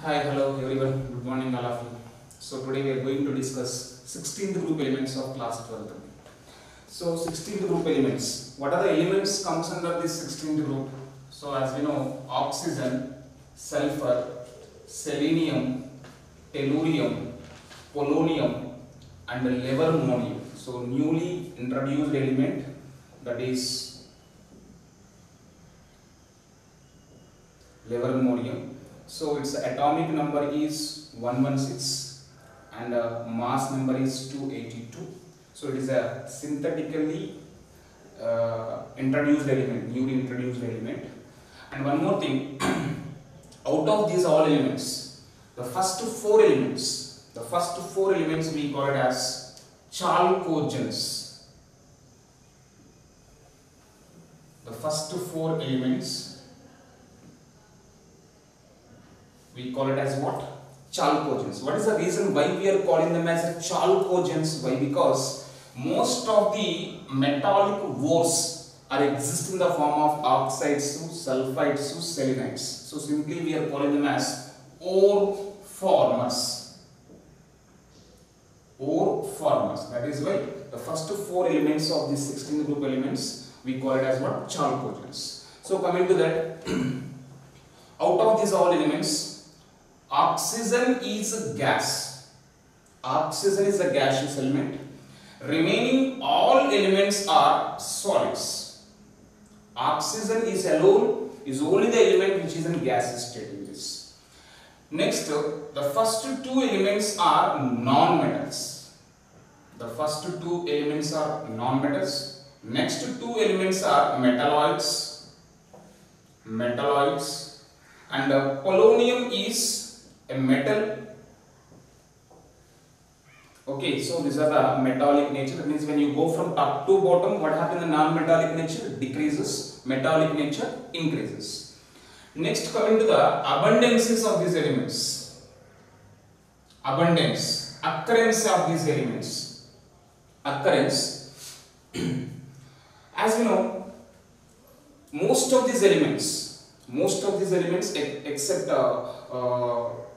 Hi, hello everyone. Good morning, all of you. So today we are going to discuss 16th group elements of class 12th. So 16th group elements. What are the elements comes under this 16th group? So as we know, oxygen, sulfur, selenium, tellurium, polonium, and livermonium. So newly introduced element, that is livermonium. So its atomic number is 116 and mass number is 282. So it is a synthetically introduced element, newly introduced element. And one more thing, out of these all elements, the first four elements we call it as chalcogens. The first four elements we call it as what? Chalcogens. What is the reason why we are calling them as chalcogens? Why? Because most of the metallic ores are exist in the form of oxides, sulfides, selenites. So simply we are calling them as ore formers. Ore formers. That is why the first four elements of these 16 group elements we call it as what? Chalcogens. So coming to that, out of these all elements, oxygen is a gas. Oxygen is a gaseous element. Remaining all elements are solids. Oxygen is only the element which is in gaseous state in this. Next, the first two elements are non-metals. The first two elements are non-metals. Next two elements are metalloids. And polonium is a metal. Okay, so these are the metallic nature. That means when you go from top to bottom, what happens in non-metallic nature? Decreases. Metallic nature increases. Next, coming to the abundances of these elements. Occurrence of these elements. As we know, most of these elements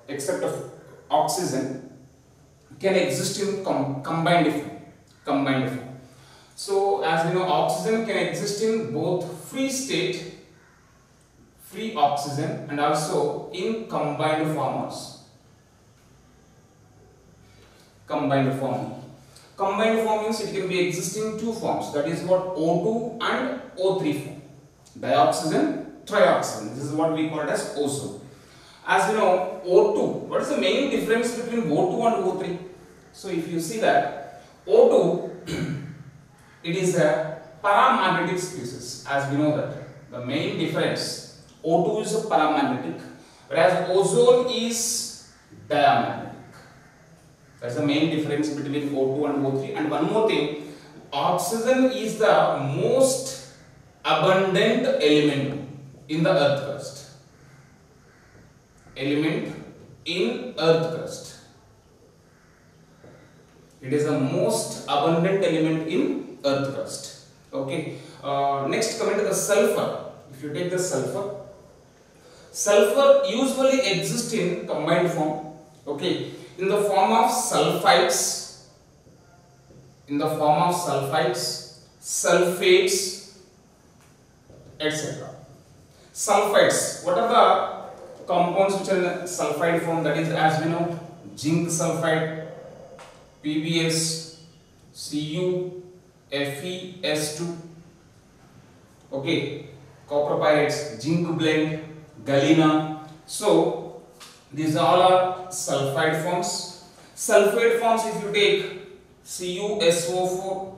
except of oxygen can exist in combined form. So as we know, oxygen can exist in both free state, free oxygen, and also in combined form. Combined form means it can be existing in two forms, that is what O2 and O3 form. Dioxygen, trioxygen. This is what we call it as ozone. As we know, O2, what is the main difference between O2 and O3? So if you see that O2, it is a paramagnetic species. As we know that the main difference, O2 is a paramagnetic, whereas ozone is diamagnetic. That's the main difference between O2 and O3. And one more thing, oxygen is the most abundant element in the earth crust. It is the most abundant element in earth crust. Okay. Next, coming to the sulfur. If you take the sulfur usually exists in combined form. Okay. In the form of sulfides, sulfates, etc. Sulfides. What are the compounds which are in sulfide form? That is, as we know, zinc sulfide, PbS, Cu, FeS2. Okay, copper pyrites, zinc blende, galena. So these all are sulfide forms. Sulfate forms, if you take CuSO4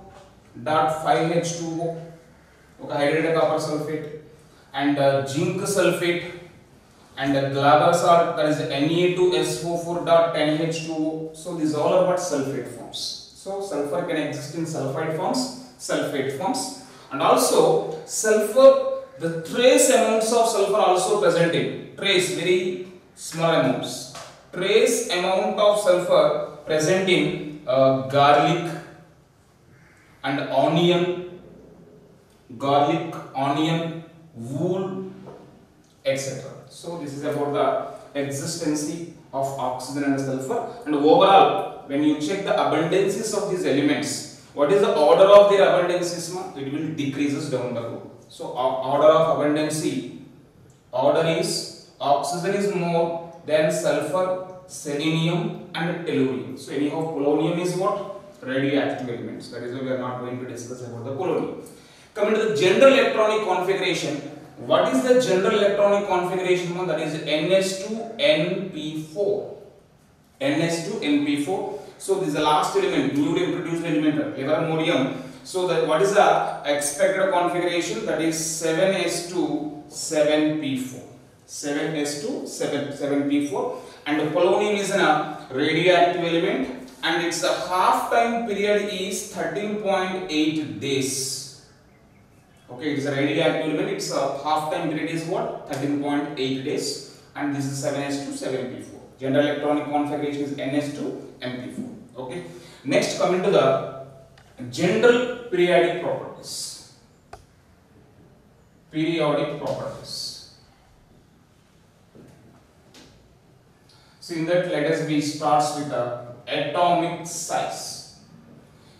dot 5H2O, okay, hydrated copper sulfate, and zinc sulfate, and Glauber salt, that is Na2SO4 dot 10H2O. So these all are what? Sulfate forms. So sulfur can exist in sulfide forms, sulfate forms, and also sulfur, the trace amounts of sulfur also present in very small amounts. Trace amount of sulfur present in garlic and onion, wool, etc. So this is about existence of oxygen and sulfur, and overall when you check the abundances of these elements, what is the order of their abundances? It will decreases down the road. So order of abundancy, order is oxygen is more than sulfur, selenium and tellurium. So anyhow polonium is what? Radioactive elements. That is why we are not going to discuss about the polonium. Coming to the general electronic configuration, what is the general electronic configuration? That is NS2NP4. NS2NP4. So this is the last element, newly introduced element, livermorium. So that what is the expected configuration? That is 7s2 7p4. 7s2 7p4. And polonium is a radioactive element, and its half time period is 13.8 days. Okay, it is a radioactive element. Its half time period is what? 13.8 days, and this is 7s2 7p4. General electronic configuration is NS2NP4. Okay. Next, coming to the general periodic properties. Periodic properties. So in that, let us start with the atomic size.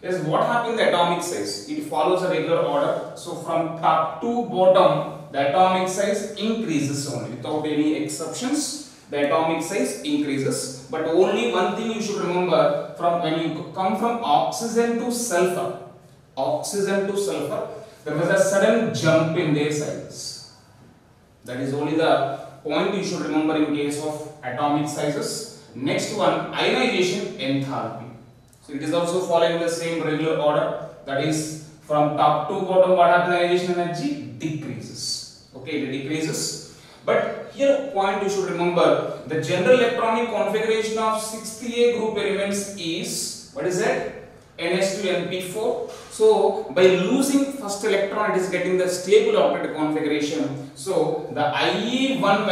Yes, what happens in the atomic size? It follows a regular order. So from top to bottom, the atomic size increases only without any exceptions. The atomic size increases, but only one thing you should remember: from when you come from oxygen to sulfur, there was a sudden jump in their sizes. That is only the point you should remember in case of atomic sizes. Next one, ionization enthalpy. So it is also following the same regular order. That is from top to bottom, what happens? Ionization energy decreases. Okay, it decreases. But here point you should remember, the general electronic configuration of 60A group elements is, what is that? NS2NP4. So by losing first electron, it is getting the stable octet configuration. So the IE1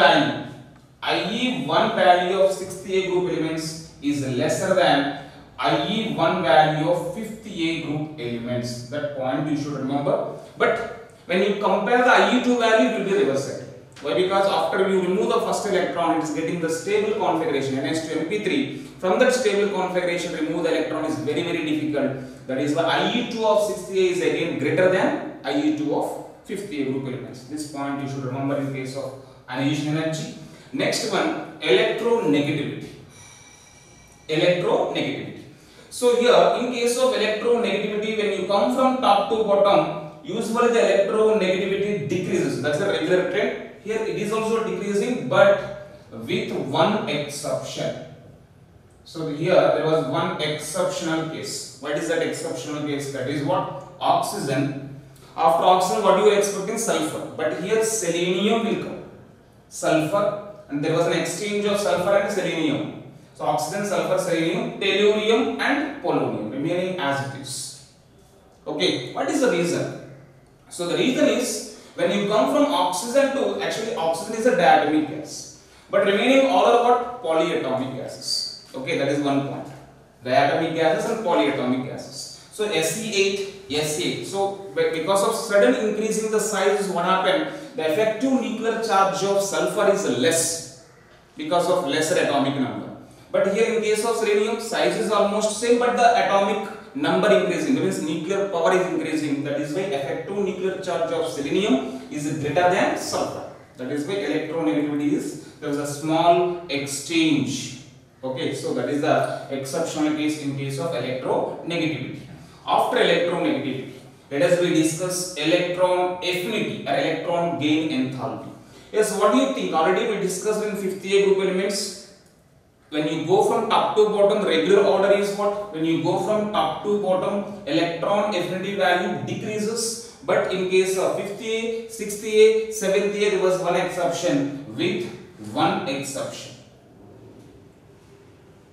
value of 60A group elements is lesser than IE1 value of 50A group elements. That point you should remember. But when you compare the IE2 value, it will be reversed. Why? Because after you remove the first electron, it is getting the stable configuration NS2NP3. From that stable configuration, remove the electron is very difficult. That is why IE2 of 60A is again greater than IE2 of 50A group elements. This point you should remember in case of ionization energy. Next one, electronegativity. So here in case of electronegativity, when you come from top to bottom, usually the electronegativity decreases. That's a regular trend. Here it is also decreasing, but with one exception. So here there was one exceptional case. What is that exceptional case? That is what? Oxygen. After oxygen, what you are expecting? Sulfur. But here selenium will come. Sulfur, and there was an exchange of sulfur and selenium. So oxygen, sulfur, selenium, tellurium and polonium remaining as it is. Okay, what is the reason? So the reason is, when you come from oxygen to, actually oxygen is a diatomic gas, but remaining all are what? Polyatomic gases. Okay, that is one point. Diatomic gases and polyatomic gases. So Se8. So because of sudden increasing the size, what happened? The effective nuclear charge of sulfur is less because of lesser atomic number. But here in case of selenium, size is almost same, but the atomic number increasing, that means nuclear power is increasing. That is why effective nuclear charge of selenium is greater than sulfur. That is why electronegativity is, there is a small exchange. Okay, so that is the exceptional case in case of electronegativity. After electronegativity, let us discuss electron affinity or electron gain enthalpy. Yes, what do you think? Already we discussed in 50A group elements. When you go from top to bottom, the regular order is what? When you go from top to bottom, electron affinity value decreases. But in case of 50A, 60A, 70A, there was one exception with one exception.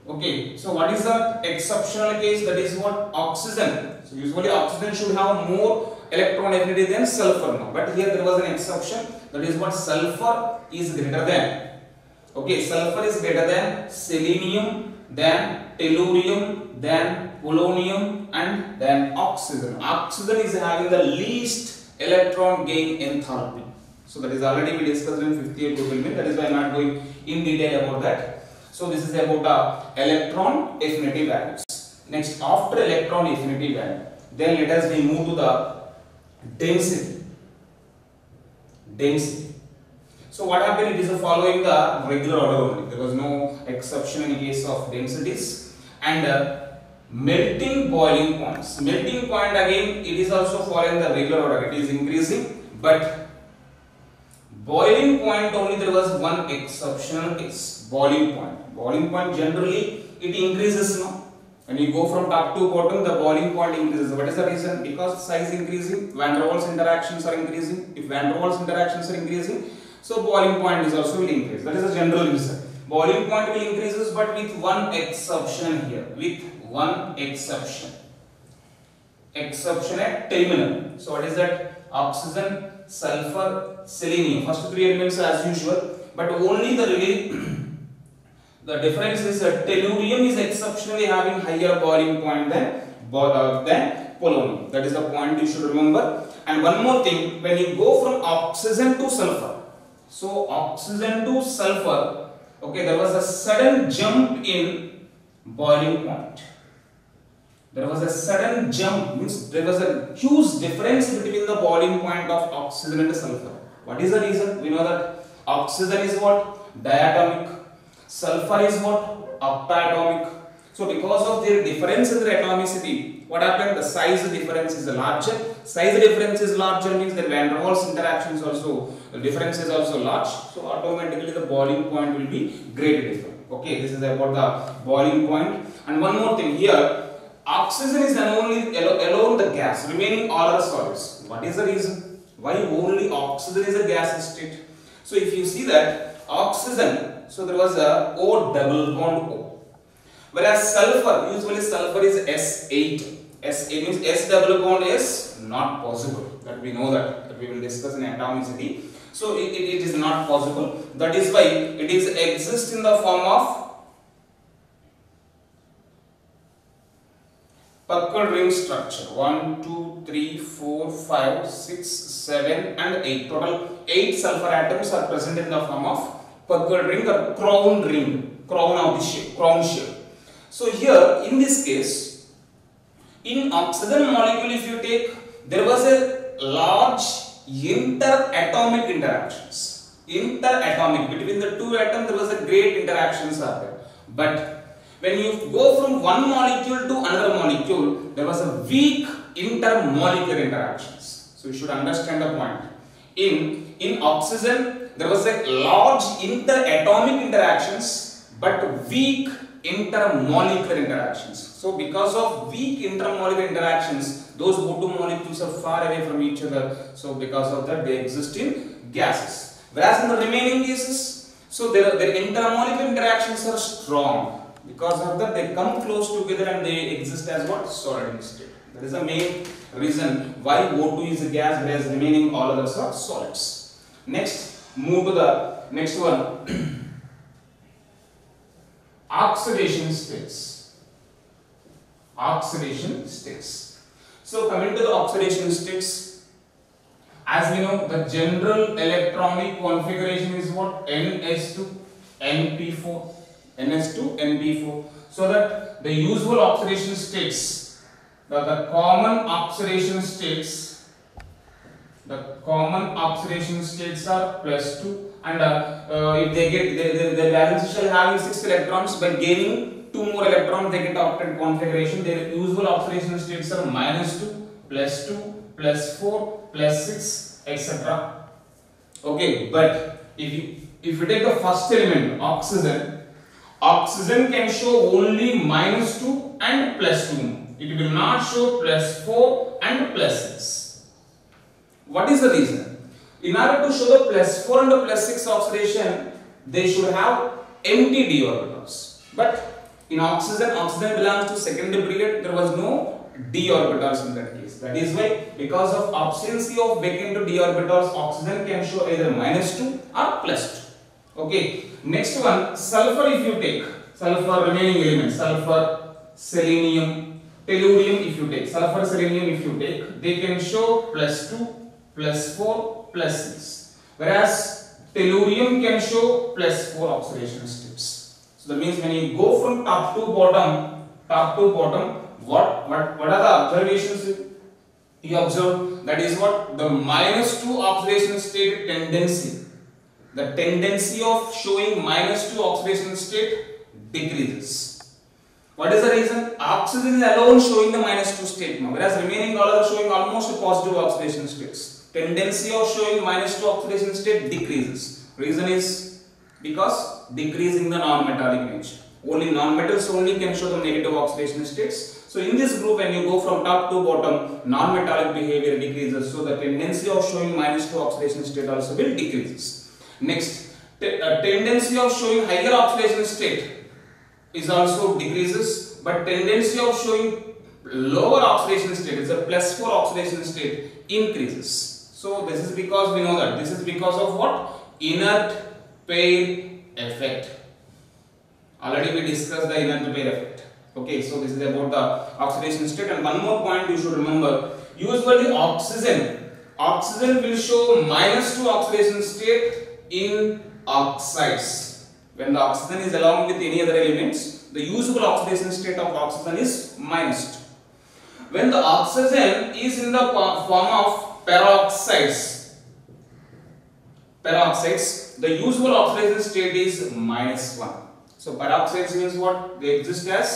Okay, so what is the exceptional case? That is what? Oxygen. So usually oxygen should have more electron affinity than sulfur now. But here there was an exception. That is what? Sulfur is greater than. Okay, sulfur is greater than selenium, then tellurium, then polonium, and then oxygen. Oxygen is having the least electron gain enthalpy. So that is already we discussed in 5th year total mean. That is why I am not going in detail about that. So this is about electron affinity values. Next, after electron affinity value, then let us move to the density. So what happened? It is following the regular order only. There was no exception in case of densities. And melting boiling points. Melting point again, it is also following the regular order. It is increasing, but boiling point only there was one exceptional case. Boiling point. Boiling point generally it increases now. When you go from top to bottom, the boiling point increases. What is the reason? Because size increasing, van der Waals interactions are increasing. If van der Waals interactions are increasing, so boiling point is also will increase. That is a general reason. Boiling point will increases, but with one exception here. With one exception. Exception at terminal. So what is that? Oxygen, sulfur, selenium. First three elements as usual, but only the difference is that tellurium is exceptionally having higher boiling point than polonium. That is the point you should remember. And one more thing, when you go from oxygen to sulfur, so oxygen to sulfur, okay, there was a sudden jump in boiling point. There was a sudden jump, means there was a huge difference between the boiling point of oxygen and sulfur. What is the reason? We know that oxygen is what? Diatomic. Sulfur is what? Octatomic. So because of their difference in their atomicity, what happened? The size difference is larger. Size difference is larger means the van der Waals interactions also, the difference is also large. So automatically the boiling point will be greatly different. Okay, this is about the boiling point. And one more thing here, oxygen is only alone the gas, remaining all are solids. What is the reason? Why only oxygen is a gas state? So if you see that oxygen, so there was a O double bond O. Whereas sulfur, usually sulfur is S8. S8 means S double bond is not possible. That we know that we will discuss in atomicity. So it is not possible. That is why it is exists in the form of Puckered ring structure. 1, 2, 3, 4, 5, 6, 7 and 8. Total 8 sulfur atoms are present in the form of puckered ring or crown ring. Crown of the shape. Crown shape. So here in this case, in oxygen molecule if you take, there was a large interatomic interactions. Interatomic. Between the two atoms there was a great interactions are there. But when you go from one molecule to another molecule, there was a weak intermolecular interactions. So you should understand the point. In oxygen, there was a large interatomic interactions, but weak intermolecular interactions. So because of weak intermolecular interactions, those O2 molecules are far away from each other. So because of that, they exist in gases. Whereas in the remaining cases, so their intermolecular interactions are strong. Because of that, they come close together and they exist as what? Solid state. That is the main reason why O2 is a gas, whereas remaining all others are solids. Next, move to the next one. Oxidation states. Oxidation states. So coming to the oxidation states, as we know, the general electronic configuration is what? NS2, NP4. NS2, NP4. So that the usual oxidation states, the common oxidation states, are +2, and if they get the valence shell having 6 electrons, by gaining 2 more electrons they get octet configuration. Their usual oxidation states are -2, +2, +4, +6, etc. Okay, but if you take the first element, oxygen can show only -2 and +2. It will not show +4 and +6. What is the reason? In order to show the +4 and the +6 oxidation, they should have empty d orbitals. But in oxygen belongs to secondary period. There was no d orbitals in that case. That is why, because of absence of vacant d orbitals, oxygen can show either -2 or +2. Okay. Next one, sulfur. If you take sulfur, remaining elements, sulfur, selenium, tellurium. If you take sulfur, selenium, they can show +2, +4, +6. whereas tellurium can show +4 oxidation states. So that means when you go from top to bottom, what are the observations you observe? That is what the -2 oxidation state tendency. The tendency of showing -2 oxidation state decreases. What is the reason? Oxygen is alone showing the -2 state now, whereas remaining all are showing almost positive oxidation states. Tendency of showing -2 oxidation state decreases. Reason is because decrease in the non-metallic nature. Only non-metals only can show the negative oxidation states. So in this group, when you go from top to bottom, non-metallic behavior decreases. So the tendency of showing -2 oxidation state also will decreases. Next, tendency of showing higher oxidation state is also decreases, but tendency of showing lower oxidation state, it's a +4 oxidation state, increases. So this is because we know that this is because of what? Inert pair effect. Already we discussed the inert pair effect. Okay, so this is about the oxidation state. And one more point you should remember, usually oxygen will show -2 oxidation state in oxides. When the oxygen is along with any other elements, the usual oxidation state of oxygen is -2. When the oxygen is in the form of peroxides, the usual oxidation state is -1. So peroxides means what? They exist as,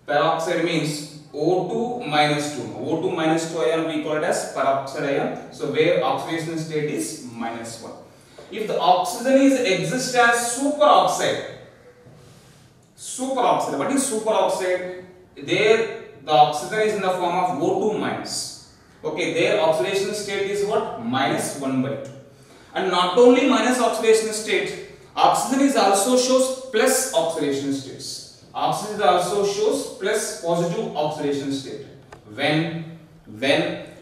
peroxide means O2 -2. O2 -2 ion we call it as peroxide ion. So where oxidation state is -1. If the oxygen is exist as superoxide, what is superoxide? There the oxygen is in the form of O2-. Okay, their oxidation state is what? -1/2. And not only minus oxidation state, oxygen is also shows plus oxidation states. Oxygen also shows plus positive oxidation state.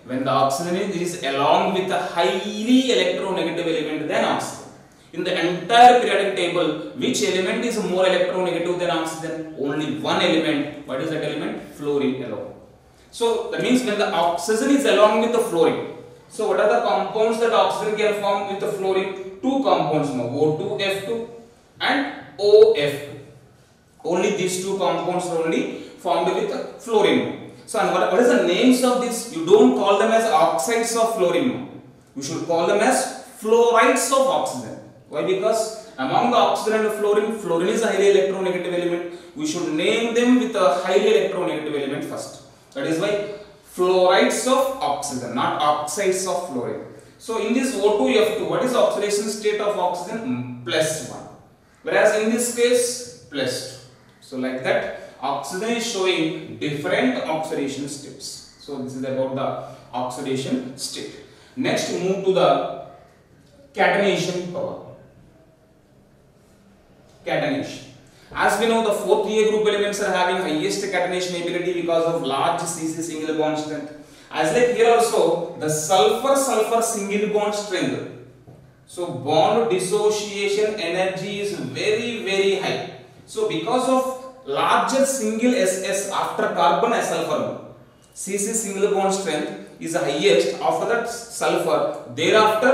When the oxygen is along with a highly electronegative element than oxygen. In the entire periodic table, which element is more electronegative than oxygen? Only one element. What is that element? Fluorine alone. So that means when the oxygen is along with the fluorine. So what are the compounds that oxygen can form with the fluorine? Two compounds now, O2F2 and OF2. Only these two compounds are only formed with fluorine. So and what is the names of this? You don't call them as oxides of fluorine. You should call them as fluorides of oxygen. Why? Because among the oxygen and the fluorine is a highly electronegative element. We should name them with a highly electronegative element first. That is why fluorides of oxygen, not oxides of fluorine. So in this O2F2, what is the oxidation state of oxygen? +1. Whereas in this case, +2. So like that, oxygen is showing different oxidation states. So this is about the oxidation state. Next, move to the catenation power. Catenation. As we know, the 4th A group elements are having highest catenation ability because of large CC single bond strength. As like here also, the sulfur single bond strength. So bond dissociation energy is very high. So because of larger single SS after carbon as sulfur, CC single bond strength is the highest. After that sulfur, thereafter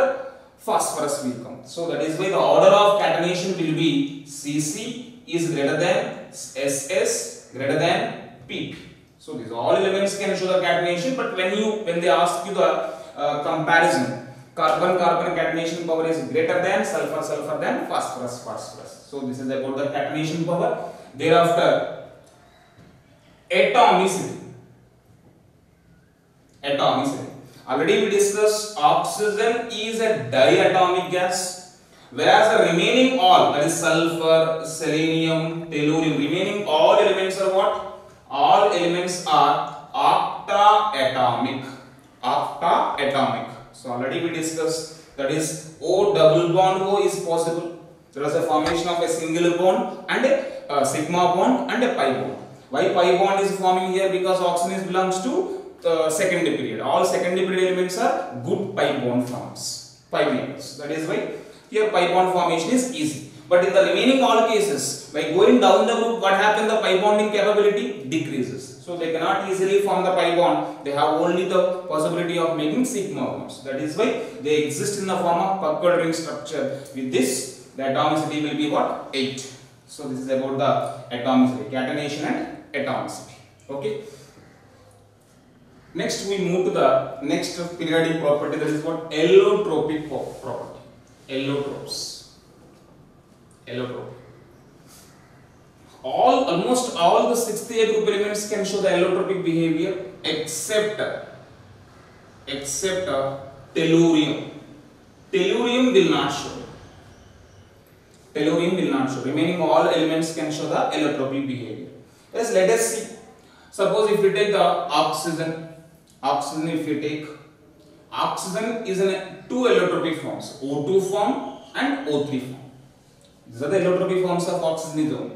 phosphorus will come. So that is why the order of catenation will be CC is greater than SS greater than PP. So these all elements can show the catenation, but when they ask you the comparison, carbon catenation power is greater than sulfur than phosphorus. So this is about the catenation power. Thereafter, atomicity. Already we discussed oxygen is a diatomic gas, whereas the remaining all, that is sulfur, selenium, tellurium, remaining all elements are what? All elements are octaatomic. So already we discussed, that is O double bond O is possible. There is a formation of a single bond and a sigma bond and a pi bond. Why pi bond is forming here? Because oxygen belongs to the secondary period. All secondary period elements are good pi bond forms, pi metals. That is why here pi bond formation is easy. But in the remaining all cases, by going down the group, what happens? The pi bonding capability decreases. So they cannot easily form the pi bond. They have only the possibility of making sigma bonds. That is why they exist in the form of puckered ring structure. With this, the atomicity will be what? 8. So this is about the atomicity, catenation and atomicity. Okay. Next we move to the next periodic property, that is what? Allotropic property. Allotropes. Allotrope. Almost all the 6th A group elements can show the allotropic behavior except tellurium. Tellurium will not show. Tellurium will not show. Remaining all elements can show the allotropic behavior. Yes, let us see. Suppose if we take the oxygen if you take oxygen is in two allotropic forms, O2 form and O3 form. These are the allotropic forms of oxygen.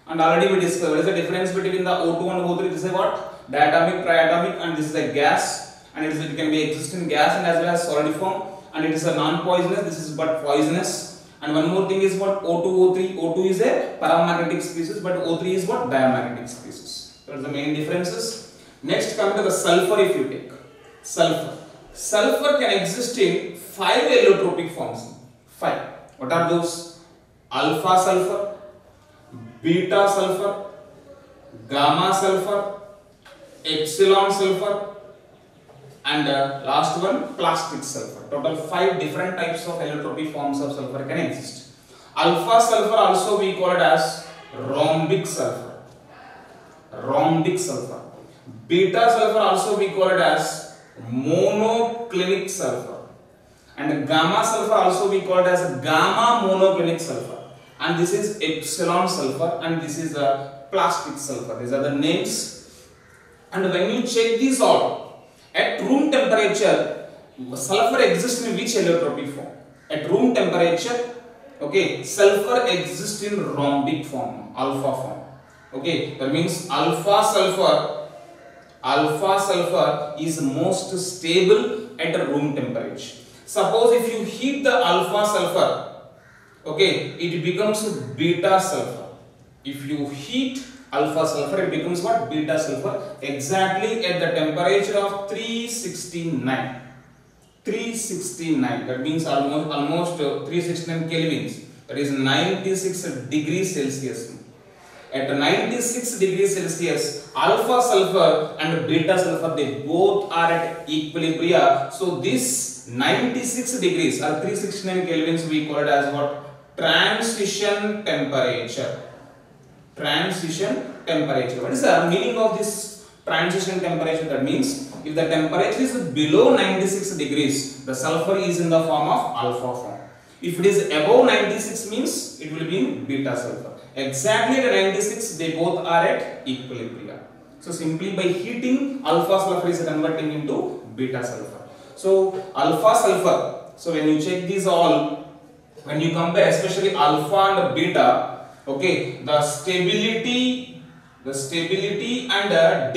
And already we discussed what is the difference between the O2 and O3. This is what? Diatomic, triatomic, and this is a gas, and it can be existing gas and as well as solid form, and it is a non-poisonous. This is but poisonous. And one more thing is what? O2, O3. O2 is a paramagnetic species, but O3 is what? Diamagnetic species. So the main differences. Next, come to the sulfur. If you take sulfur can exist in 5 allotropic forms. 5. What are those? Alpha sulfur, beta sulfur, gamma sulfur, epsilon sulfur, and last one, plastic sulfur. Total 5 different types of allotropic forms of sulfur can exist. Alpha sulfur also we call it as rhombic sulfur. Rhombic sulfur. Beta sulfur also we call it as monoclinic sulfur. And gamma sulfur also we call it as gamma monoclinic sulfur. And this is epsilon sulfur, and this is a plastic sulfur. These are the names. And when you check these all, at room temperature, sulfur exists in which allotropic form? At room temperature, okay, sulfur exists in rhombic form, alpha form. Okay, that means alpha sulfur is most stable at the room temperature. Suppose if you heat the alpha sulfur, okay, it becomes beta sulfur. If you heat alpha sulfur, it becomes what? Beta sulfur, exactly at the temperature of 369. 369, that means almost 369 kelvins, that is 96 degrees Celsius. At 96 degrees Celsius, alpha sulfur and beta sulfur, they both are at equilibrium. So this 96 degrees or 369 kelvins we call it as what? Transition temperature. Transition temperature. What is the meaning of this transition temperature? That means if the temperature is below 96 degrees, the sulfur is in the form of alpha form. If it is above 96 means it will be in beta sulfur. Exactly at 96 they both are at equilibrium. So simply by heating, alpha sulfur is converting into beta sulfur. So alpha sulfur, so when you check these all, when you compare especially alpha and beta, okay, the stability and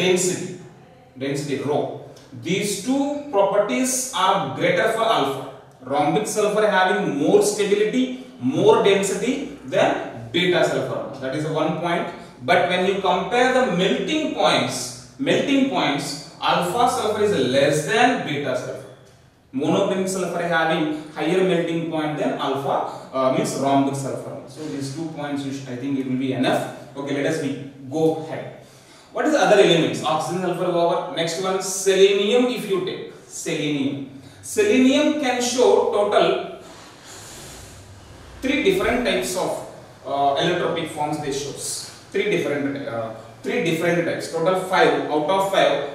density rho, these two properties are greater for alpha. Rhombic sulfur having more stability, more density than beta sulfur. That is one point. But when you compare the melting points, alpha sulfur is less than beta sulfur. Monoclinic sulfur having higher melting point than alpha, means rhombic sulfur. So these 2 points, I think it will be enough. Okay, let us go ahead. What is the other elements? Oxygen, sulfur, over. Next one, selenium. If you take selenium can show total 3 different types of allotropic forms. They shows 3 different types. Total 5. Out of 5,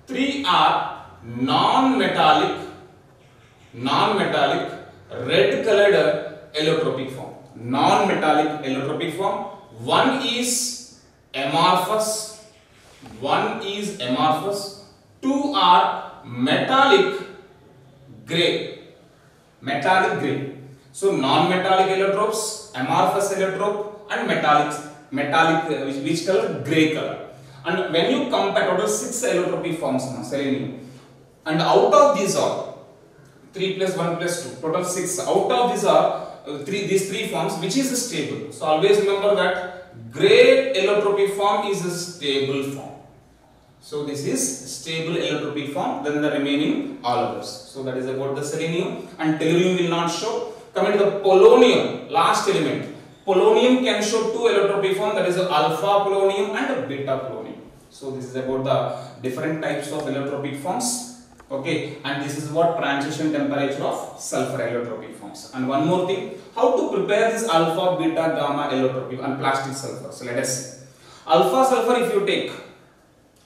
3 are non-metallic red colored allotropic form. Non-metallic allotropic form. One is amorphous. 2 are metallic gray. So non-metallic allotropes, amorphous allotrope, and metallic which color? Gray color. And when you compare total 6 allotropic forms now, selenium, and out of these are 3 plus 1 plus 2, total 6. Out of these are these three forms which is stable. So always remember that great allotropy form is a stable form. So this is stable allotropic form, then the remaining all others. So that is about the selenium, and tellurium will not show. Coming to the polonium, last element. Polonium can show two allotropic form, that is alpha polonium and beta polonium. So this is about the different types of allotropic forms. Okay, and this is what transition temperature of sulfur allotropic forms. And one more thing, how to prepare this alpha, beta, gamma allotropic and plastic sulfur. So let us see. Alpha sulfur, if you take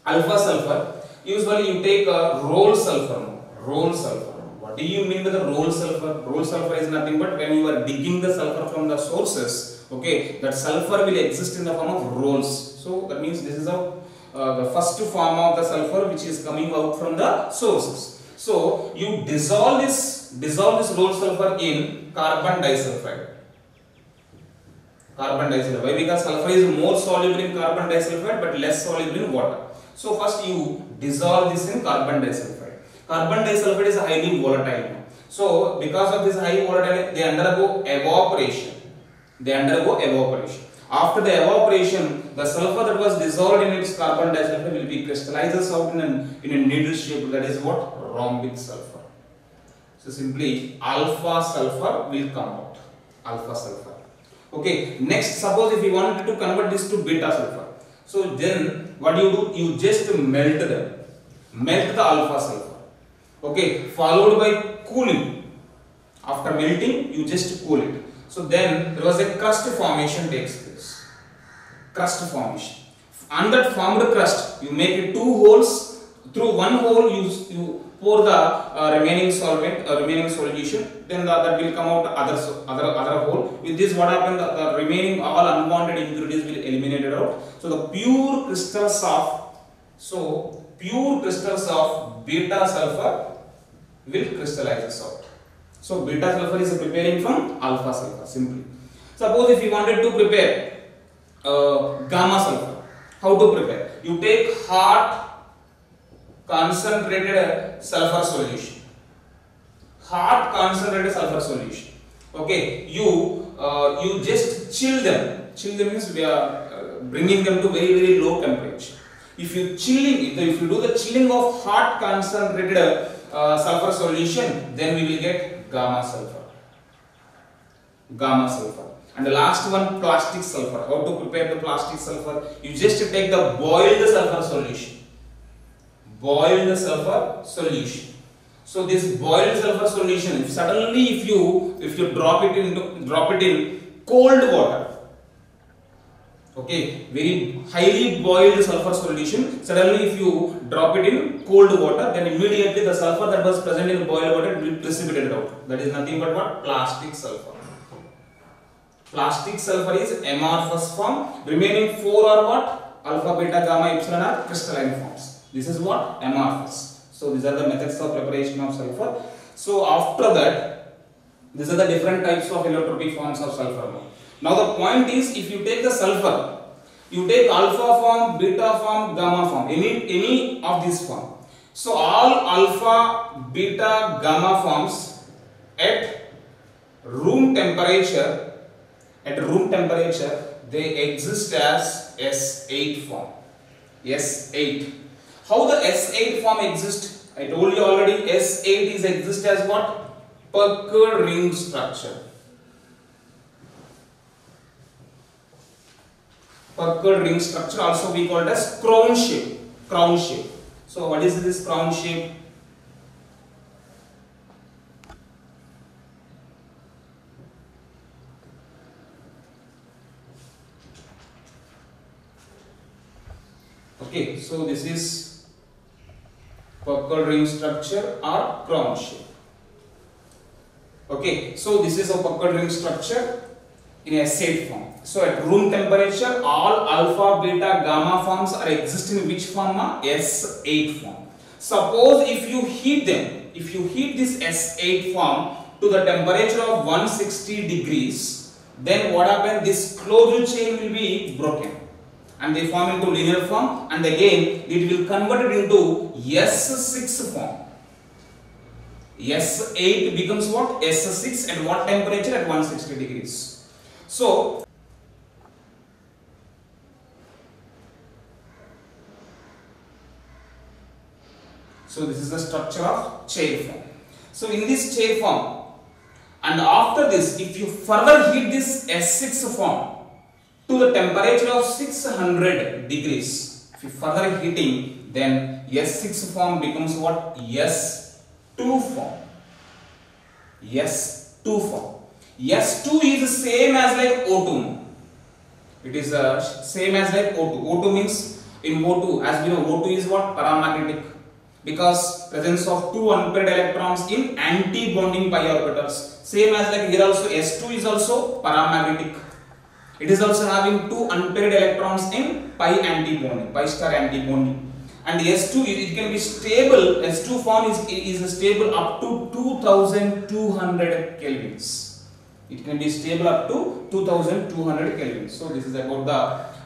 alpha sulfur, usually you take a roll sulfur. Roll sulfur. What do you mean by the roll sulfur? Roll sulfur is nothing but when you are digging the sulfur from the sources, okay, that sulfur will exist in the form of rolls. So that means this is the first form of the sulfur which is coming out from the sources. So you dissolve this roll sulfur in carbon disulfide. Carbon disulfide. Why? Because sulfur is more soluble in carbon disulfide but less soluble in water. So first you dissolve this in carbon disulfide. Carbon disulfide is highly volatile. So because of this high volatility, they undergo evaporation. After the evaporation, the sulfur that was dissolved in its carbon disulfide will be crystallizes out in a needle shape. That is what? Rhombic sulfur. So simply alpha sulfur will come out. Alpha sulfur. Okay. Next, suppose if you wanted to convert this to beta sulfur. So then what do? You just melt them. Melt the alpha sulfur. Okay. Followed by cooling. After melting, you just cool it. So then there was a crust formation takes place. Crust formation. On that formed crust, you make it two holes. Through one hole, you pour the remaining solvent, remaining solution. Then that will come out other hole. With this, what happens? The remaining all unwanted impurities will eliminated out. So the pure crystals of beta sulfur will crystallize out. So beta sulfur is preparing from alpha sulfur simply. Suppose if you wanted to prepare gamma sulfur, how to prepare? You take hot concentrated sulfur solution. Okay, you just chill them. Chill them means we are bringing them to very low temperature. If you do the chilling of hot concentrated sulfur solution, then we will get gamma sulfur. And the last one, plastic sulfur. How to prepare the plastic sulfur? You just take the boiled sulfur solution. So this boiled sulfur solution, if you drop it in cold water, okay, very highly boiled sulfur solution, suddenly if you drop it in cold water, then immediately the sulfur that was present in boiled water will be precipitated out. That is nothing but what? Plastic sulfur. Plastic sulfur is amorphous form. Remaining four are what? Alpha, beta, gamma, epsilon are crystalline forms. This is what? Amorphous. So these are the methods of preparation of sulfur. So after that, these are the different types of allotropic forms of sulfur. Now the point is, if you take the sulfur, you take alpha form, beta form, gamma form, any of these form. So all alpha, beta, gamma forms at room temperature, they exist as S8 form. S8. How the S8 form exists? I told you already, S8 is exist as what? Puckered ring structure. Puckered ring structure, also we call it as crown shape. So what is this crown shape? Okay, so this is puckered ring structure or crown shape. Okay, so this is a puckered ring structure in S8 form. So at room temperature, all alpha, beta, gamma forms are existing in which form? S8 form. Suppose if you heat them, if you heat this S8 form to the temperature of 160 degrees, then what happens? This closed chain will be broken and they form into linear form, and again it will convert it into S6 form. S8 becomes what? S6 at what temperature? At 160 degrees. So So this is the structure of chair form. So in this chair form, and after this, if you further heat this S6 form to the temperature of 600 degrees, if you further heating, then S6 form becomes what? S2 form. S2 form. S2 is the same as like O2. It is same as like O2. O2 means in O2, as we know, O2 is what? Paramagnetic, because presence of two unpaired electrons in anti-bonding pi orbitals. Same as like here also, S2 is also paramagnetic. It is also having two unpaired electrons in pi anti-bonding, pi star anti-bonding. And S2, it can be stable. S2 form is stable up to 2200 kelvins. It can be stable up to 2200 kelvins. So this is about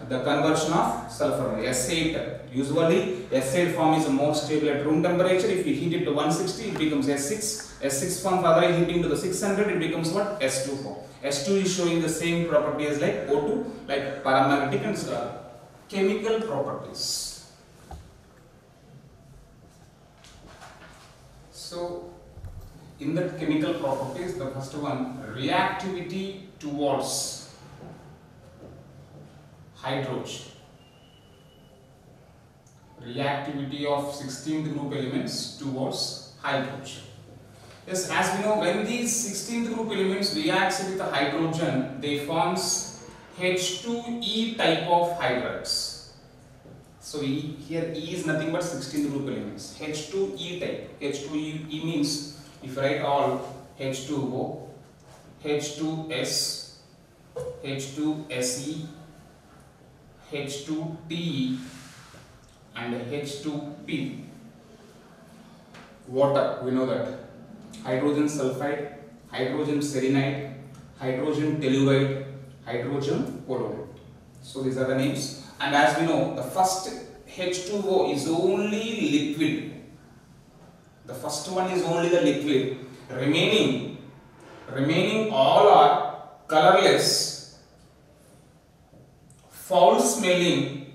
the conversion of sulfur. S8. Usually S8 form is more stable at room temperature. If you heat it to 160, it becomes S6. S6 form further heating to the 600, it becomes what? S2 form. S2 is showing the same property as like O2, like paramagnetic and chemical properties. So in the chemical properties, the first one, reactivity towards hydrogen. Reactivity of 16th group elements towards hydrogen. Yes, as we know, when these 16th group elements reacts with the hydrogen, they forms H2E type of hydrides. So here E is nothing but 16th group elements. H2E type. H2E means, if you write all, H2O, H2S, H2Se, H2Te and H2P. Water, we know that. Hydrogen sulfide, hydrogen selenide, hydrogen telluride, hydrogen polonide. So these are the names. And as we know, the first H2O is only liquid. The first one is only the liquid. Remaining all are colorless, foul smelling,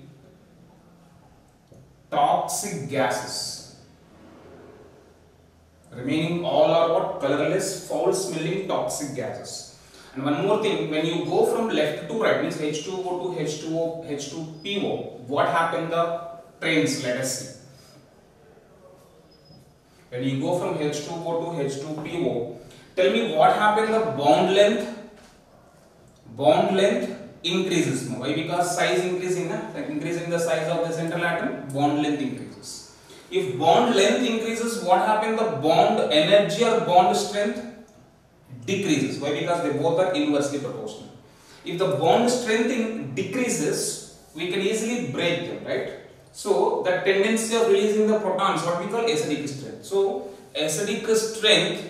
toxic gases. Remaining all are what? Colorless, foul smelling, toxic gases. And one more thing, when you go from left to right, means H2O to H2O, H2PO, what happened the trains, let us see. When you go from H2O to H2PO, tell me what happened the bond length? Bond length increases. Why? Because size increasing, increasing the size of the central atom, bond length increases. If bond length increases, what happened the bond energy or bond strength decreases. Why? Because they both are inversely proportional. If the bond strength decreases, we can easily break them, right? So the tendency of releasing the protons, what we call acidic strength. So acidic strength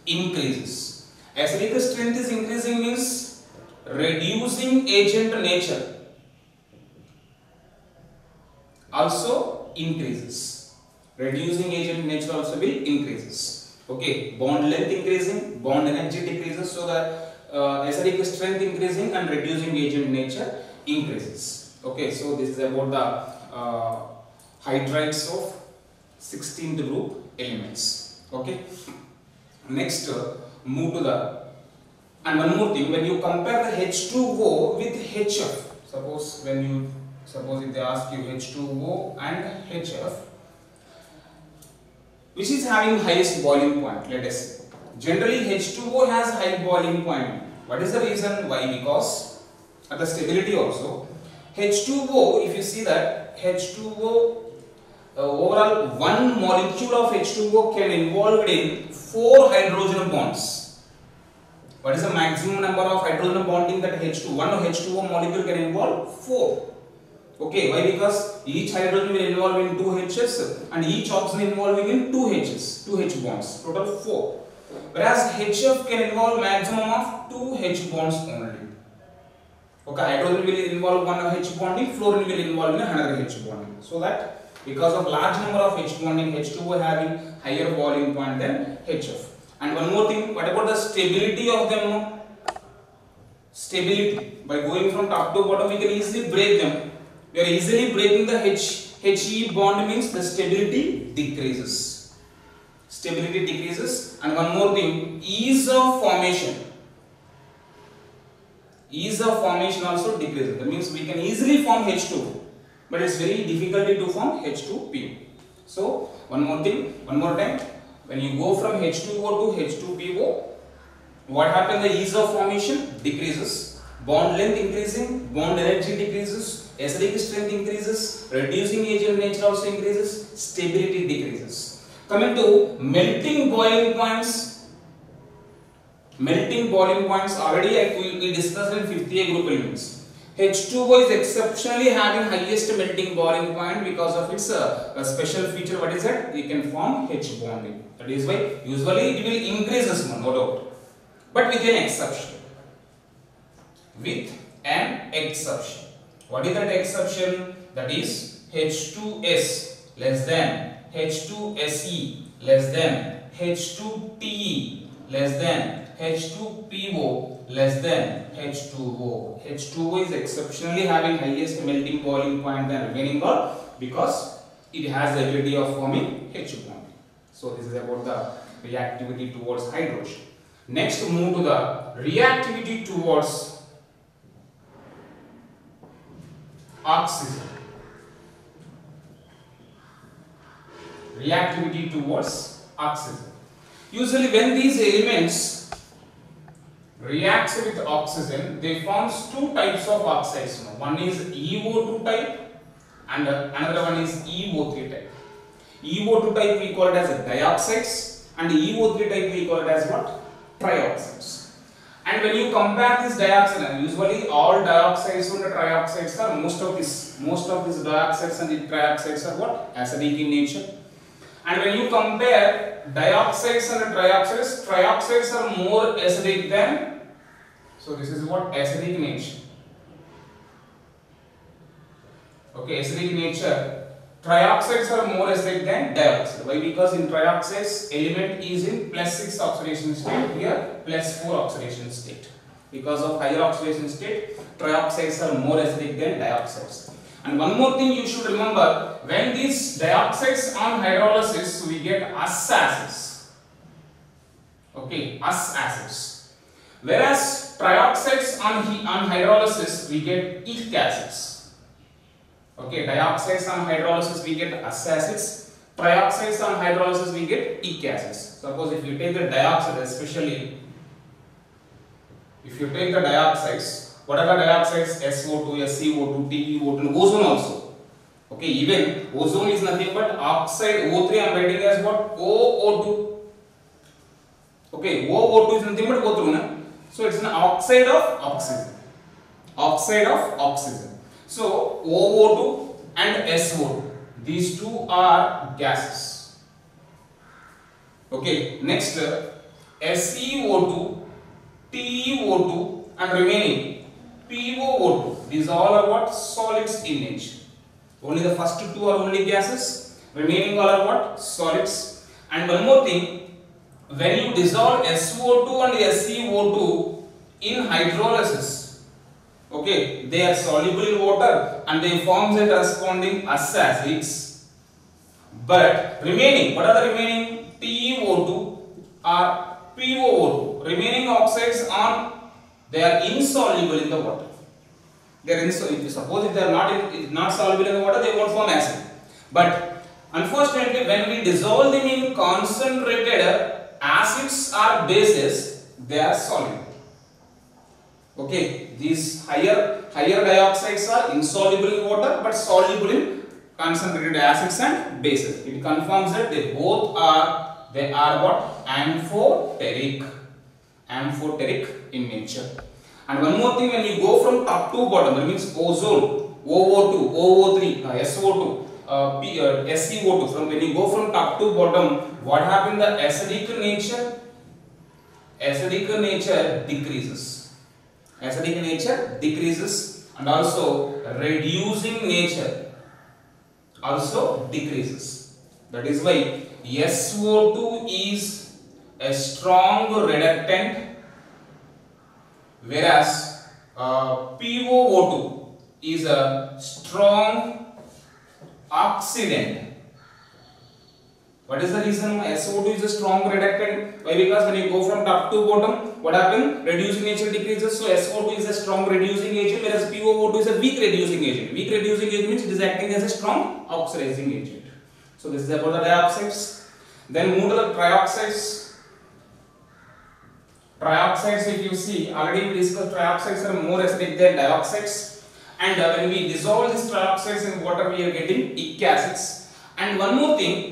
increases. Acidic strength is increasing means reducing agent nature also increases. Reducing agent nature also will increases. Okay, bond length increasing, bond energy decreases, so the acidic strength increasing and reducing agent nature increases. Okay, so this is about the hydrides of 16th group elements. Okay, next move to the, and one more thing, when you compare the H2O with HF, suppose if they ask you H2O and HF, which is having highest boiling point, let us say. Generally H2O has high boiling point. What is the reason? Why? Because at the stability also, H2O, if you see that H2O, overall one molecule of H2O can involve in 4 hydrogen bonds. What is the maximum number of hydrogen bonding that one H2O molecule can involve? 4. Okay, why? Because each hydrogen will involve in 2 H's and each oxygen involving in 2 H's, 2 H bonds, total 4. Whereas HF can involve maximum of 2 H bonds only. Okay, hydrogen will involve one H bonding, fluorine will involve in another H bonding. So that because of large number of H bonding, H2O having higher boiling point than HF. And one more thing, what about the stability of them? Stability, by going from top to bottom, we can easily break them. We are easily breaking the He bond means the stability decreases. Stability decreases. And one more thing, ease of formation. Ease of formation also decreases. That means we can easily form H2, but it's very difficult to form H2PO. So one more thing, one more time, when you go from H2O to H2PO, what happens? The ease of formation decreases, bond length increasing, bond energy decreases, acidic strength increases, reducing agent nature also increases, stability decreases. Coming to melting boiling points. Melting boiling points already we discussed in 50A group elements. H2O is exceptionally having highest melting boiling point because of its special feature. What is that? We can form H bonding. That is why usually it will increase this one, no doubt. But with an exception. With an exception. What is that exception? That is H2S less than H2Se less than H2Te less than H2PO less than H2O. H2O is exceptionally having highest melting boiling point than remaining all because it has the ability of forming H bond. So this is about the reactivity towards hydrogen. Next, move to the reactivity towards oxygen. Reactivity towards oxygen. Usually when these elements reacts with oxygen, they forms two types of oxides. One is EO2 type and another one is EO3 type. EO2 type we call it as dioxides and EO3 type we call it as what? Trioxides. And when you compare this dioxide, usually all dioxides and trioxides are most of these dioxides and the trioxides are what? Acidic in nature. And when you compare dioxides and trioxides, trioxides are more acidic than, so this is what? Acidic nature. Okay, acidic nature. Trioxides are more acidic than dioxide. Why? Because in trioxides, element is in +6 oxidation state, here +4 oxidation state. Because of higher oxidation state, trioxides are more acidic than dioxides. And one more thing you should remember, when these dioxides on hydrolysis, we get us acids. Okay, us acids. Whereas trioxides on hydrolysis, we get ec acids. Okay, dioxides on hydrolysis, we get us acids. Trioxides on hydrolysis, we get ec acids. Suppose if you take the dioxide, especially if you take the dioxides, what are the dioxides? SO2, SeO2, TeO2, ozone also. Okay, even ozone is nothing but oxide. O3 I am writing as what? OO2. Okay, OO2 is nothing but O3. Na? So it's an oxide of oxygen. Oxide of oxygen. So OO2 and SO2. These two are gases. Okay, next SeO2, TeO2 and remaining POO2. These all are what? Solids in nature. Only the first two are only gases. Remaining all are what? Solids. And one more thing, when you dissolve SO2 and SeO2 in hydrolysis, okay, they are soluble in water and they form the corresponding us acids. But remaining, what are the remaining? TeO2 or POO2. Remaining oxides they are insoluble in the water. They are insoluble. Suppose if they are not soluble in the water, they won't form acid. But unfortunately, when we dissolve them in concentrated acids or bases, they are soluble. Okay, these higher dioxides are insoluble in water but soluble in concentrated acids and bases. It confirms that they are what? Amphoteric in nature. And one more thing, when you go from top to bottom, that means ozone, OO2, OO3, SO2, SeO2, when you go from top to bottom, what happens? The acidic nature decreases. Acidic nature decreases and also reducing nature also decreases. That is why SO2 is a strong reductant, whereas POO2 is a strong oxidant. What is the reason? SO2 is a strong reductant. Why? Because when you go from top to bottom, what happens? Reducing nature decreases. So SO2 is a strong reducing agent, whereas POO2 is a weak reducing agent. Weak reducing agent means it is acting as a strong oxidizing agent. So this is about the dioxides. Then move to the trioxides. Trioxides, if you see, already we discussed trioxides are more acidic than dioxides. And when we dissolve these trioxides in water, we are getting ic acids. And one more thing.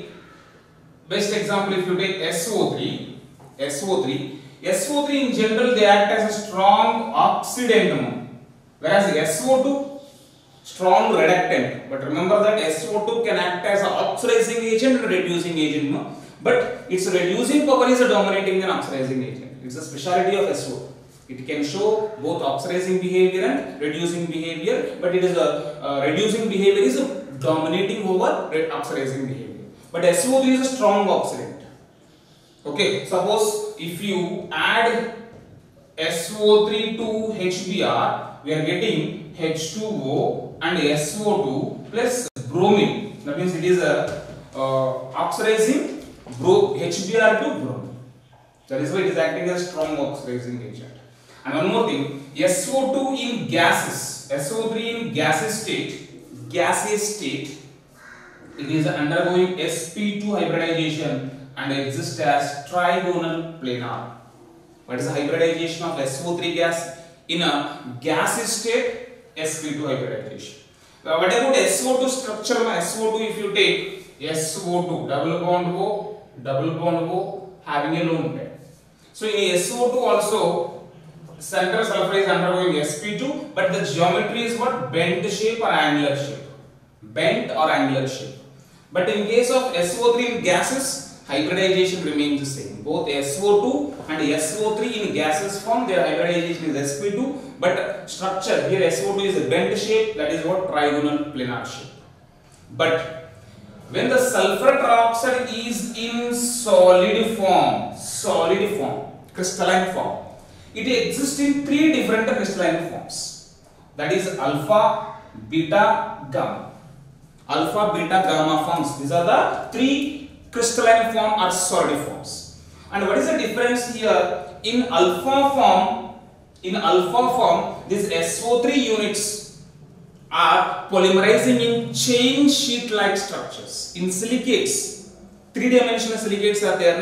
Best example, if you take SO3 in general they act as a strong oxidant, whereas SO2 strong reductant. But remember that SO2 can act as an oxidizing agent and reducing agent, but its reducing power is dominating than oxidizing agent. It's a speciality of SO2. It can show both oxidizing behavior and reducing behavior, but it is a reducing behavior is dominating over oxidizing behavior. But SO3 is a strong oxidant. Okay, suppose if you add SO3 to HBr, we are getting H2O and SO2 plus bromine. That means it is a oxidizing HBr to bromine. That is why it is acting as a strong oxidizing agent. And one more thing, SO2 in gases, SO3 in gaseous state, it is undergoing sp2 hybridization and exists as trigonal planar. What is the hybridization of SO3 gas? In a gaseous state, sp2 hybridization. Now, what about SO2 structure? SO2, if you take SO2, double bond O, having a lone pair. So in SO2 also, central sulfur is undergoing sp2, but the geometry is what? Bent shape or angular shape. Bent or angular shape. But in case of SO3 in gases, hybridization remains the same. Both SO2 and SO3 in gases form, their hybridization is sp2, but structure here SO2 is a bent shape, that is what? Trigonal planar shape. But when the sulfur trioxide is in solid form, crystalline form, it exists in three different crystalline forms. That is alpha, beta, gamma. Alpha, beta, gamma forms. These are the three crystalline form or solid forms. And what is the difference here? In alpha form, these SO3 units are polymerizing in chain sheet-like structures. In silicates, three-dimensional silicates are there.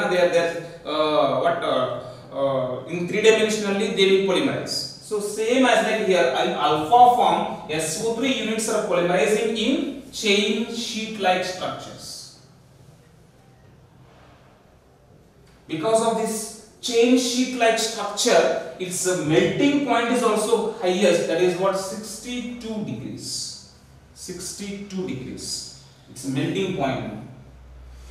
In three-dimensionally they will polymerize. So same as like here, in alpha form, SO3 units are polymerizing in chain sheet-like structures. Because of this chain sheet-like structure, its melting point is also highest. That is what? 62 degrees. 62 degrees. Its melting point.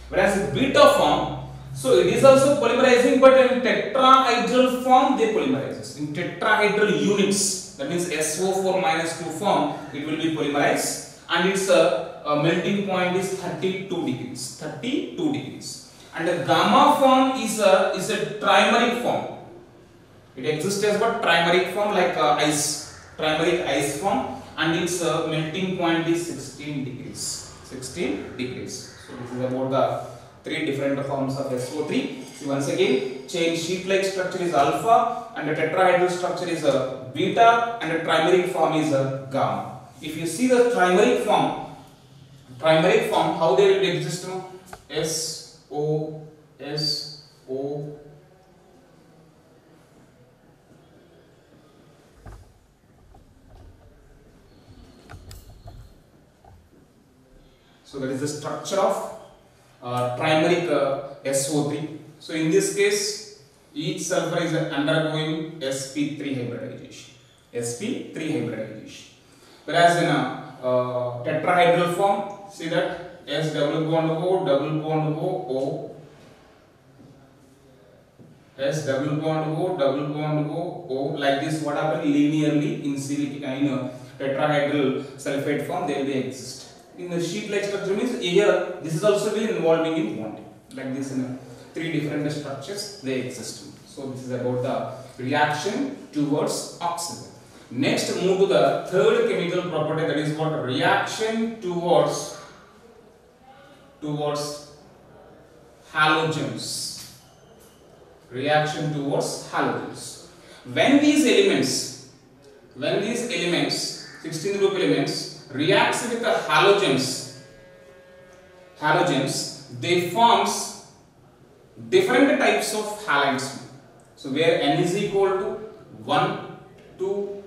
Whereas in beta form, so it is also polymerizing, but in tetrahedral form they polymerize. In tetrahedral units, that means SO4 minus 2 form, it will be polymerized, and its melting point is 32 degrees. 32 degrees. And the gamma form is a trimeric form. It exists as what? Trimeric form, like ice. Trimeric ice form, and its melting point is 16 degrees. 16 degrees. So this is about the three different forms of SO3. See, once again, chain sheet-like structure is alpha, and the tetrahedral structure is a beta, and the trimeric form is a gamma. If you see the trimeric form, how they will exist? SO. So that is the structure of trimeric SO3. So in this case, each sulfur is undergoing sp3 hybridization. sp3 hybridization. Whereas in a tetrahedral form, see that S double bond O, S double bond O, like this. What happens linearly in tetrahedral sulfate form? They will exist. In the sheet-like structure means here this is also will involving in bonding, like this in three different structures they exist. So this is about the reaction towards oxygen. Next, move to the third chemical property, that is what? Reaction towards towards halogens. Reaction towards halogens. When these elements, 16th group elements reacts with the halogens, they forms different types of halides. So where N is equal to 1, 2,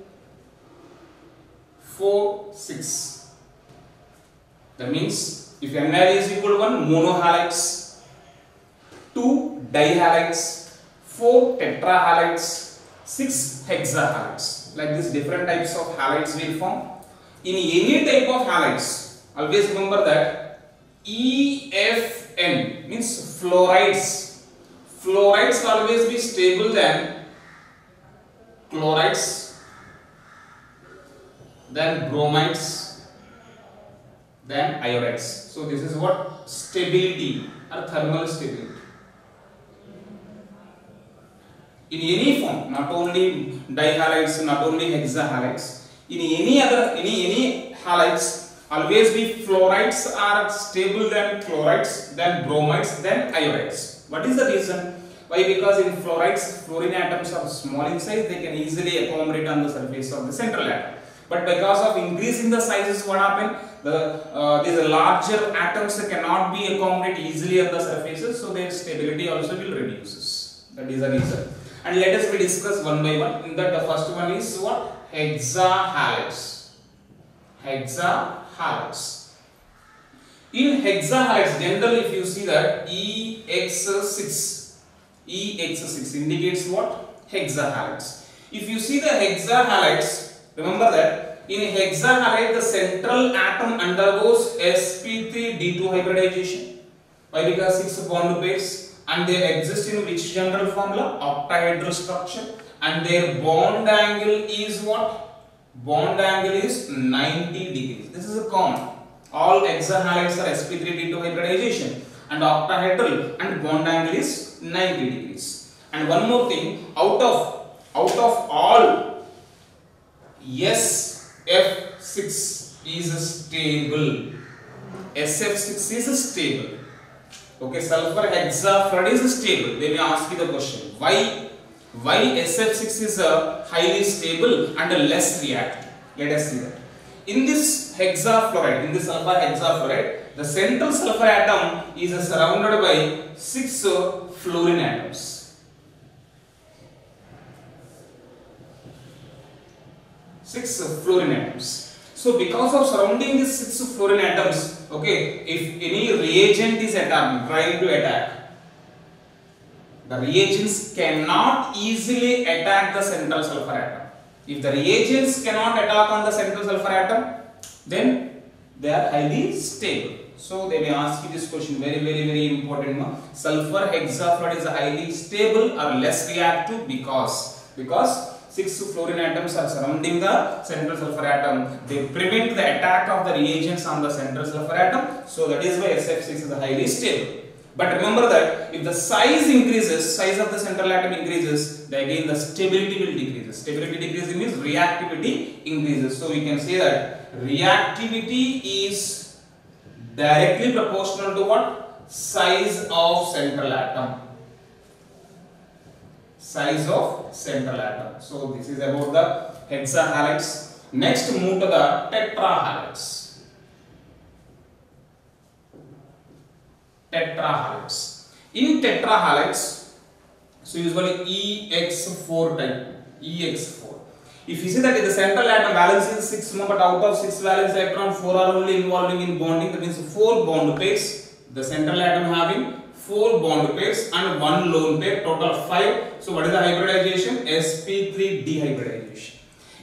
4, 6. That means if N value is equal to 1, monohalides, 2 dihalides, 4 tetrahalides, 6 hexahalides. Like this, different types of halides will form. In any type of halides, always remember that EFN means fluorides. Fluorides always be stable than chlorides, then bromides, then iodides. So this is what stability or thermal stability. In any form, not only dihalides, not only hexahalides, in any halides, always be fluorides are stable than chlorides, then bromides, then iodides. What is the reason? Why? Because in fluorides, fluorine atoms are small in size, they can easily accommodate on the surface of the central atom. But because of increase in the sizes, what happen? These larger atoms cannot be accommodated easily on the surfaces, so their stability also will reduces. That is the reason. And let us discuss one by one. In that, the first one is what? Hexahalides. Hexahalides. In hexahalides, generally if you see that EX6 indicates what? Hexahalides. If you see the hexahalides, remember that in hexahalide the central atom undergoes sp3 d2 hybridization. Why? Because 6 bond pairs, and they exist in which general formula? Octahedral structure, and their bond angle is what? Bond angle is 90 degrees. This is a common. All hexahalides are sp3 d2 hybridization and octahedral, and bond angle is 90 degrees. And one more thing, out of all, SF6 is stable. SF6 is stable. Okay, sulfur hexafluoride is stable. They may ask you the question, why SF6 is highly stable and less reactive? Let us see that. In this hexafluoride, in this sulfur hexafluoride, the central sulfur atom is surrounded by 6 fluorine atoms. 6 fluorine atoms. So because of surrounding these 6 fluorine atoms, okay, if any reagent is trying to attack, the reagents cannot easily attack the central sulfur atom. If the reagents cannot attack on the central sulfur atom, then they are highly stable. So they may ask you this question, very important. Sulfur hexafluoride is highly stable or less reactive because 6 fluorine atoms are surrounding the central sulfur atom. They prevent the attack of the reagents on the central sulfur atom. So that is why SF6 is highly stable. But remember that if the size increases, size of the central atom increases, then again the stability will decrease. Stability decreases means reactivity increases. So we can say that reactivity is directly proportional to what? Size of central atom. Size of central atom. So this is about the hexahalides. Next, move to the tetrahalides. Tetrahalides. In tetrahalides, so usually EX4 type. EX4. If you see that in the central atom valence is 6, but out of 6 valence electron, 4 are only involving in bonding. That means 4 bond pairs. The central atom having 4 bond pairs and 1 lone pair, total 5. So what is the hybridization? sp3 dehybridization.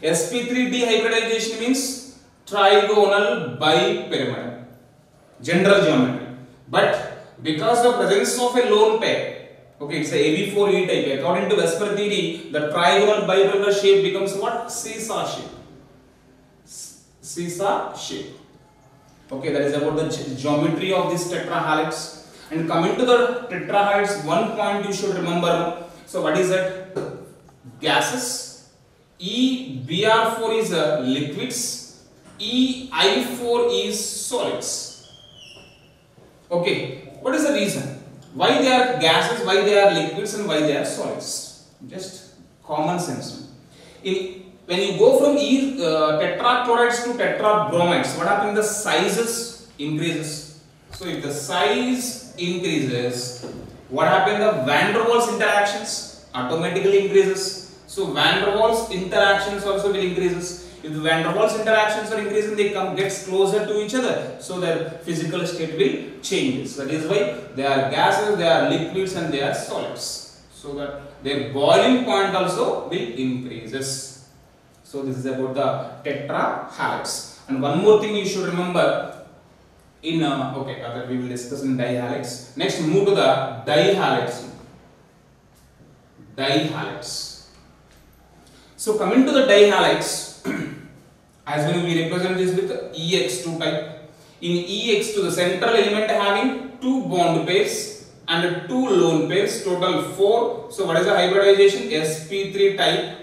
sp3 dehybridization means trigonal bipyramidal. General geometry. But because of presence of a lone pair, okay, it's a AB4E type. According to Vesper theory, the trigonal bipyramidal shape becomes what? Seesaw shape. Seesaw shape. Okay, that is about the geometry of these tetrahalides. And coming to the tetrahalides, one point you should remember. So what is that? Gases. EBr4 is liquids. EI4 is solids. Okay, what is the reason? Why they are gases, why they are liquids, and why they are solids? Just common sense. When you go from tetrachlorides to tetrabromides, what happens? The sizes increases. So if the size increases, what happens? The van der Waals interactions automatically increases. So van der Waals interactions also will increases. If the van der Waals interactions are increasing, they gets closer to each other. So their physical state will change. That is why they are gases, they are liquids, and they are solids. So that their boiling point also will increases. So this is about the tetrahalides. And one more thing you should remember in that we will discuss in dihalides. Next, move to the dihalides. Dihalides. So coming to the dihalides, as when we represent this with EX2 type. In EX2, the central element having 2 bond pairs and 2 lone pairs, total 4. So what is the hybridization? sp3 type.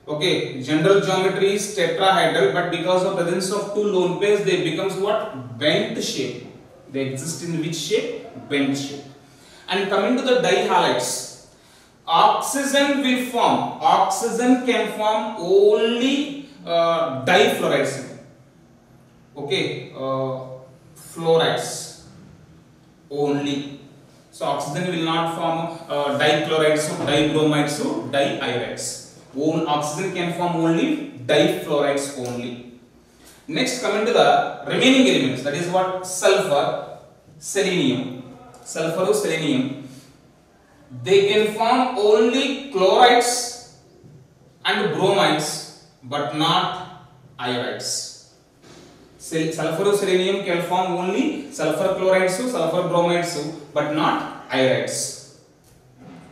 Okay, general geometry is tetrahedral, but because of presence of 2 lone pairs, they becomes what? Bent shape. They exist in which shape? Bent shape. And coming to the dihalides, oxygen will form. Oxygen can form only difluorides. Okay, fluorides only. So oxygen will not form dichlorides or dibromides or diiodides. Oxygen can form only difluorides only. Next, coming to the remaining elements, that is what? Sulfur, selenium. Sulfur or selenium, they can form only chlorides and bromides, but not iodides. Sulfur or selenium can form only sulfur chlorides or sulfur bromides, but not iodides.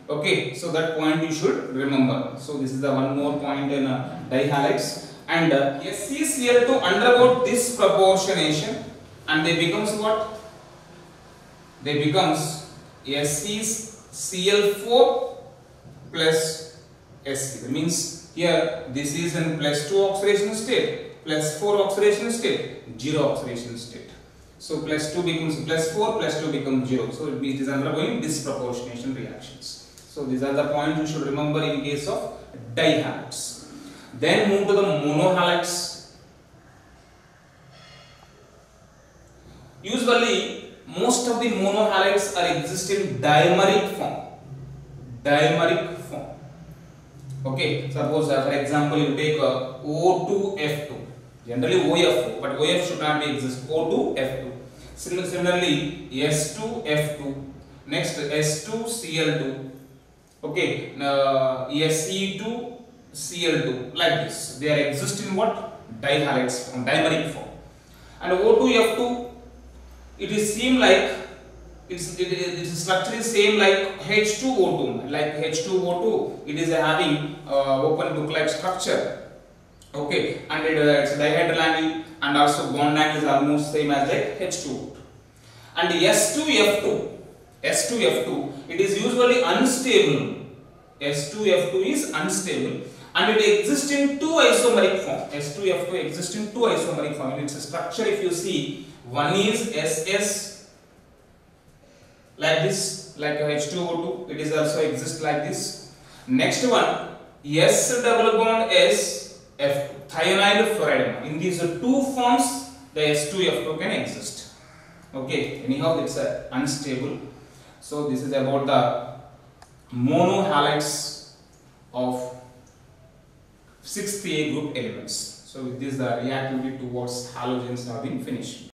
Okay, so that point you should remember. So this is the one more point in dihalides. And SeCl2 undergo disproportionation, and they becomes what? They becomes SeCl4 plus Sc. That means here this is in +2 oxidation state, +4 oxidation state, 0 oxidation state. So +2 becomes +4, +2 becomes 0. So it is undergoing disproportionation reactions. So these are the points you should remember in case of dihalides. Then move to the monohalides. Usually most of the monohalides are exist in dimeric form. Dimeric form. Okay, suppose for example you take O2F2. Generally OF, but OF should not be exist. O2F2. Similarly S2F2. Next S2Cl2. Okay, Se2Cl2, like this. They are exist in what? Dihalides form, dimeric form. And O2F2, it is same like its structure is same like H2O2. Like H2O2, it is having open book-like structure. Okay, and its dihedral angle and also bond angle is almost same as like H2O2. And S2F2, it is usually unstable. S2F2 is unstable and it exists in 2 isomeric form. S2F2 exists in 2 isomeric form. In its structure, if you see, one is SS like this, like H2O2, it is also exists like this. Next one, S double bond S F2, thionyl fluoride. In these 2 forms, the S2F2 can exist. Okay, anyhow, it's unstable. So this is about the monohalides of 6th A group elements. So with this, the reactivity towards halogens have been finished.